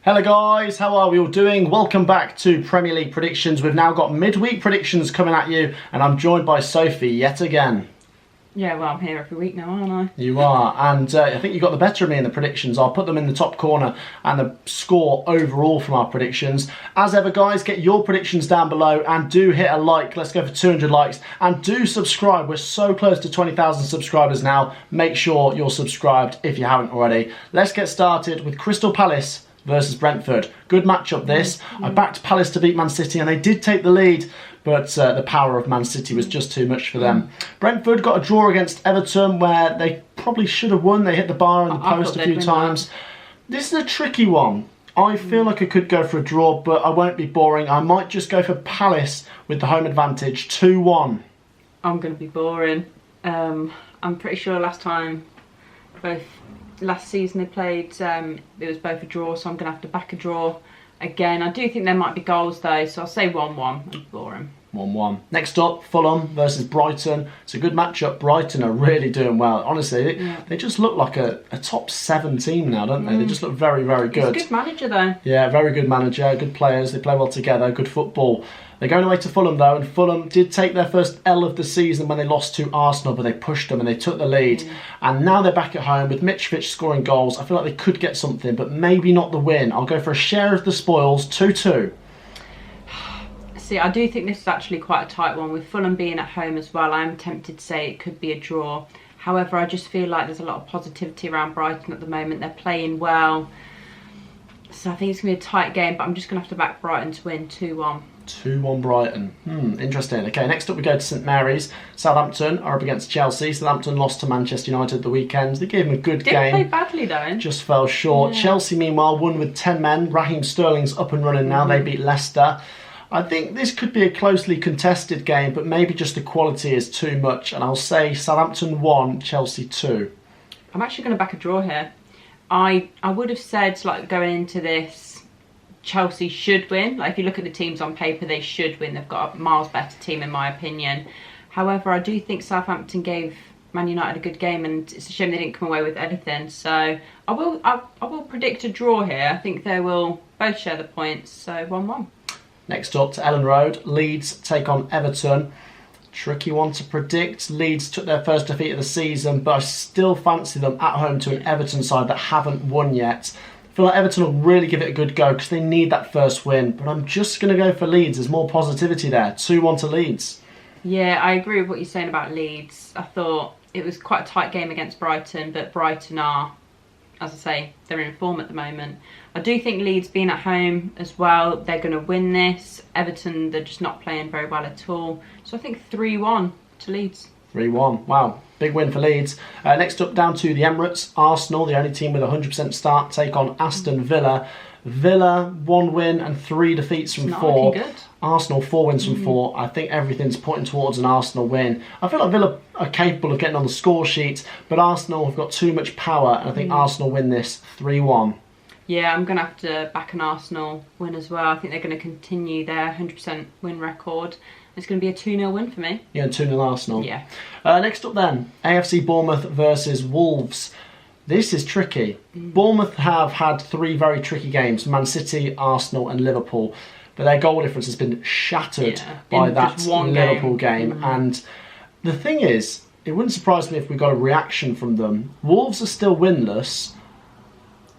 Hello guys, how are we all doing? Welcome back to Premier League predictions. We've now got midweek predictions coming at you, and I'm joined by Sophie yet again. Yeah, well, I'm here every week now, aren't I? You are, and I think you got the better of me in the predictions. I'll put them in the top corner and the score overall from our predictions. As ever guys, get your predictions down below and do hit a like. Let's go for 200 likes, and do subscribe. We're so close to 20,000 subscribers now. Make sure you're subscribed if you haven't already. Let's get started with Crystal Palace versus Brentford. Good matchup this. I backed Palace to beat Man City and they did take the lead, but the power of Man City was just too much for them. Brentford got a draw against Everton where they probably should have won. They hit the bar and the post a few times. This is a tricky one. I feel like I could go for a draw, but I won't be boring. I might just go for Palace with the home advantage, 2-1. I'm going to be boring. I'm pretty sure last season they played, it was both a draw, so I'm going to have to back a draw again. I do think there might be goals though, so I'll say 1-1 and boring. 1-1. Next up, Fulham versus Brighton. It's a good matchup. Brighton are really doing well. Honestly, they just look like a top 7 team now, don't they? They just look very, very good. He's a good manager though. Yeah, very good manager, good players. They play well together, good football. They're going away to Fulham though, and Fulham did take their first L of the season when they lost to Arsenal, but they pushed them and they took the lead. And now they're back at home with Mitrovic scoring goals. I feel like they could get something, but maybe not the win. I'll go for a share of the spoils, 2-2. See, I do think this is actually quite a tight one. With Fulham being at home as well, I'm tempted to say it could be a draw. However, I just feel like there's a lot of positivity around Brighton at the moment. They're playing well. So I think it's going to be a tight game, but I'm just going to have to back Brighton to win 2-1. 2-1 Brighton. Interesting. Okay, next up we go to St Mary's. Southampton are up against Chelsea. Southampton lost to Manchester United at the weekend. They gave them a good game. Didn't play badly though. Just fell short. Chelsea, meanwhile, won with 10 men. Raheem Sterling's up and running now. They beat Leicester. I think this could be a closely contested game, but maybe just the quality is too much. And I'll say Southampton 1, Chelsea 2. I'm actually going to back a draw here. I would have said, like, going into this, Chelsea should win. Like, if you look at the teams on paper, they should win. They've got a miles better team in my opinion. However, I do think Southampton gave Man United a good game, and it's a shame they didn't come away with anything. So I will predict a draw here. I think they will both share the points. So 1-1. Next up to Ellen Road, Leeds take on Everton. Tricky one to predict. Leeds took their first defeat of the season, but I still fancy them at home to an Everton side that haven't won yet. I feel like Everton will really give it a good go because they need that first win, but I'm just going to go for Leeds. There's more positivity there. 2-1 to Leeds. Yeah, I agree with what you're saying about Leeds. I thought it was quite a tight game against Brighton, but Brighton are, as I say, they're in form at the moment. I do think Leeds being at home as well, they're going to win this. Everton, they're just not playing very well at all. So I think 3-1 to Leeds. 3-1. Wow, big win for Leeds. Next up, down to the Emirates. Arsenal, the only team with a 100% start, take on Aston Villa. Villa, 1 win and 3 defeats from 4. Looking good. Arsenal, 4 wins from 4. I think everything's pointing towards an Arsenal win. I feel like Villa are capable of getting on the score sheet, but Arsenal have got too much power, and I think Arsenal win this 3-1. Yeah, I'm going to have to back an Arsenal win as well. I think they're going to continue their 100% win record. It's going to be a 2-0 win for me. Yeah, 2-0 Arsenal. Yeah. Next up then, AFC Bournemouth versus Wolves. This is tricky. Bournemouth have had 3 very tricky games. Man City, Arsenal and Liverpool. But their goal difference has been shattered by that Liverpool game. And the thing is, it wouldn't surprise me if we got a reaction from them. Wolves are still winless.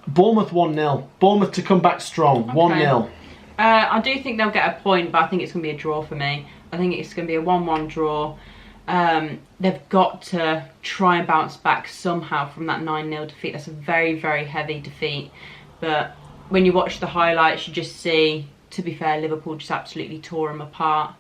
Bournemouth 1-0. Bournemouth to come back strong. 1-0. I do think they'll get a point, but I think it's going to be a draw for me. I think it's going to be a 1-1 draw. They've got to try and bounce back somehow from that 9-0 defeat. That's a very, very heavy defeat. But when you watch the highlights, you just see, to be fair, Liverpool just absolutely tore them apart.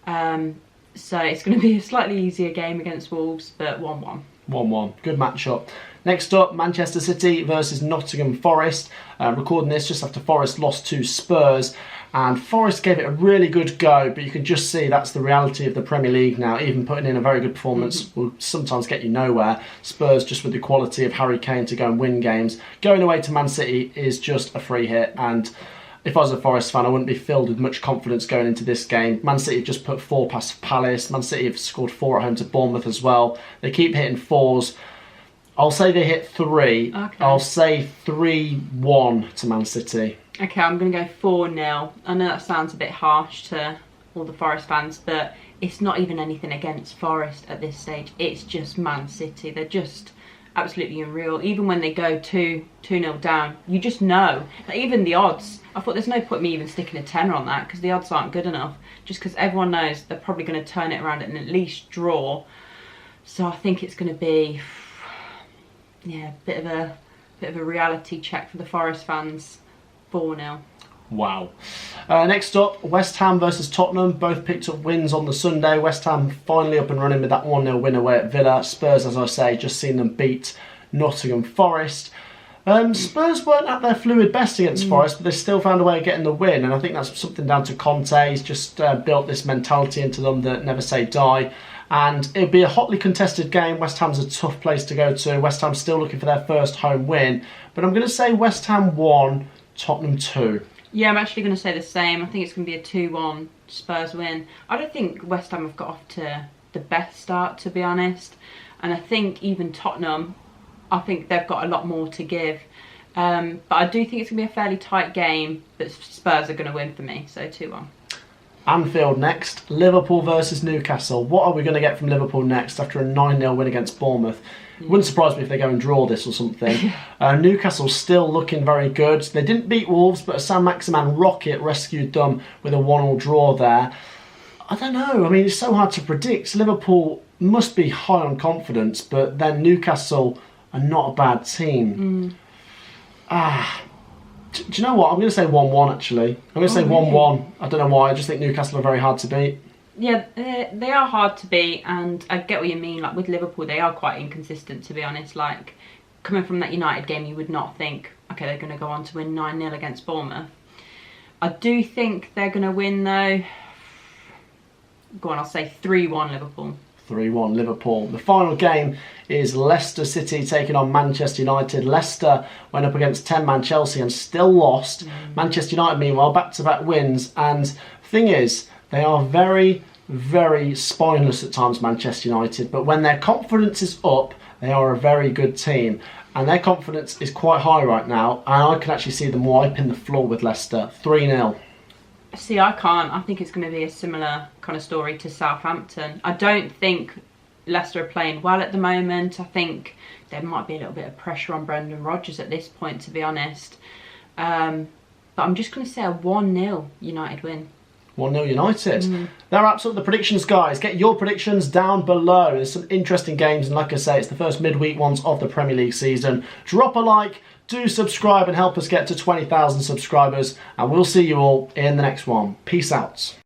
So it's going to be a slightly easier game against Wolves, but 1-1. 1-1. Good matchup. Next up, Manchester City versus Nottingham Forest. Recording this just after Forest lost to Spurs. And Forest gave it a really good go, but you can just see that's the reality of the Premier League now. Even putting in a very good performance will sometimes get you nowhere. Spurs, just with the quality of Harry Kane to go and win games. Going away to Man City is just a free hit, and if I was a Forest fan, I wouldn't be filled with much confidence going into this game. Man City have just put 4 past Palace. Man City have scored 4 at home to Bournemouth as well. They keep hitting 4s. I'll say they hit 3. Okay. I'll say 3-1 to Man City. Okay, I'm going to go 4-0. I know that sounds a bit harsh to all the Forest fans, but it's not even anything against Forest at this stage. It's just Man City. They're just absolutely unreal. Even when they go 2-0 down, you just know. Like, even the odds, I thought there's no point me even sticking a tenner on that because the odds aren't good enough. Just because everyone knows they're probably going to turn it around and at least draw. So I think it's going to be, yeah, a bit of a reality check for the Forest fans. 4-0. Wow. Next up, West Ham versus Tottenham. Both picked up wins on the Sunday. West Ham finally up and running with that 1-0 win away at Villa. Spurs, as I say, just seen them beat Nottingham Forest. Spurs weren't at their fluid best against Forest, but they still found a way of getting the win. And I think that's something down to Conte. He's just built this mentality into them that never say die. And it'll be a hotly contested game. West Ham's a tough place to go to. West Ham's still looking for their first home win. But I'm going to say West Ham 1, Tottenham 2. Yeah, I'm actually going to say the same. I think it's going to be a 2-1 Spurs win. I don't think West Ham have got off to the best start, to be honest. And I think even Tottenham, I think they've got a lot more to give. But I do think it's going to be a fairly tight game, but Spurs are going to win for me. So 2-1. Anfield next. Liverpool versus Newcastle. What are we going to get from Liverpool next after a 9-0 win against Bournemouth? It wouldn't surprise me if they go and draw this or something. Newcastle still looking very good. They didn't beat Wolves, but a Saint-Maximin rocket rescued them with a 1-1 draw there. I don't know. I mean, it's so hard to predict. Liverpool must be high on confidence, but then Newcastle are not a bad team. Do you know what? I'm going to say 1-1 actually. I'm going to say 1-1. I don't know why. I just think Newcastle are very hard to beat. Yeah, they are hard to beat, and I get what you mean. Like with Liverpool, they are quite inconsistent, to be honest. Like coming from that United game, you would not think, okay, they're going to go on to win 9-0 against Bournemouth. I do think they're going to win though. Go on, I'll say 3-1 Liverpool. 3-1 Liverpool. The final game is Leicester City taking on Manchester United. Leicester went up against 10-man Chelsea and still lost. Manchester United, meanwhile, back-to-back wins. And thing is, they are very, very spineless at times, Manchester United. But when their confidence is up, they are a very good team. And their confidence is quite high right now. And I can actually see them wiping the floor with Leicester. 3-0. See, I can't. I think it's going to be a similar kind of story to Southampton. I don't think Leicester are playing well at the moment. I think there might be a little bit of pressure on Brendan Rodgers at this point, to be honest. But I'm just going to say a 1-0 United win. 1-0 United. That wraps up the predictions, guys. Get your predictions down below. There's some interesting games, and like I say, it's the first midweek ones of the Premier League season. Drop a like, do subscribe and help us get to 20,000 subscribers, and we'll see you all in the next one. Peace out.